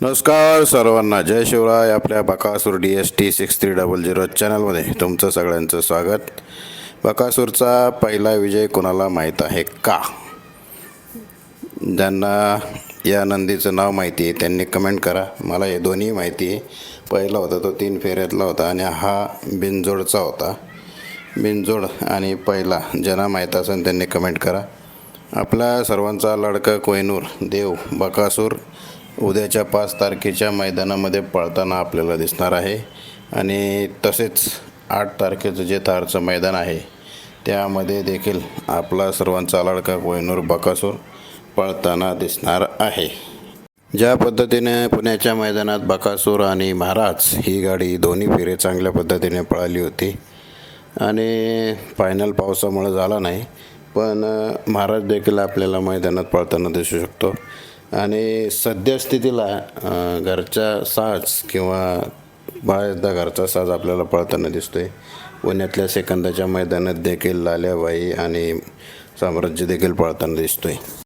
नमस्कार सर्वांना, जय शिवराय. आपल्या बकासूर DST 6300 चॅनलमध्ये तुमचं सगळ्यांचं स्वागत. बकासूरचा पहिला विजय कोणाला माहीत आहे का? ज्यांना या नंदीचं नाव माहिती आहे त्यांनी कमेंट करा. मला हे दोन्ही माहिती आहे. पहिला होता तो 3 फेऱ्यातला होता आणि हा बिनजोडचा होता. बिनजोड आणि पहिला ज्यांना माहीत असेल त्यांनी कमेंट करा. आपला सर्वांचा लाडका कोहिनूर देव बकासूर उद्याच्या 5 तारखेच्या मैदानामध्ये पळताना आपल्याला दिसणार आहे. आणि तसेच 8 तारखेचं जे थारचं मैदान आहे त्यामध्ये देखील आपला सर्वांचा लाडका कोहिनूर बकासूर पळताना दिसणार आहे. ज्या पद्धतीने पुण्याच्या मैदानात बकासूर आणि महाराज ही गाडी दोन्ही फेरे चांगल्या पद्धतीने पळाली होती आणि फायनल पावसामुळे झाला नाही, पण महाराज देखील आपल्याला मैदानात पळताना दिसू शकतो. आणि सद्यस्थितीला घरचा साज किंवा बऱ्याचदा घरचा साज आपल्याला पळताना दिसतो आहे. पुण्यातल्या सेकंदाच्या मैदानात देखील लाल्याबाई आणि साम्राज्य देखील पळताना दिसतो आहे.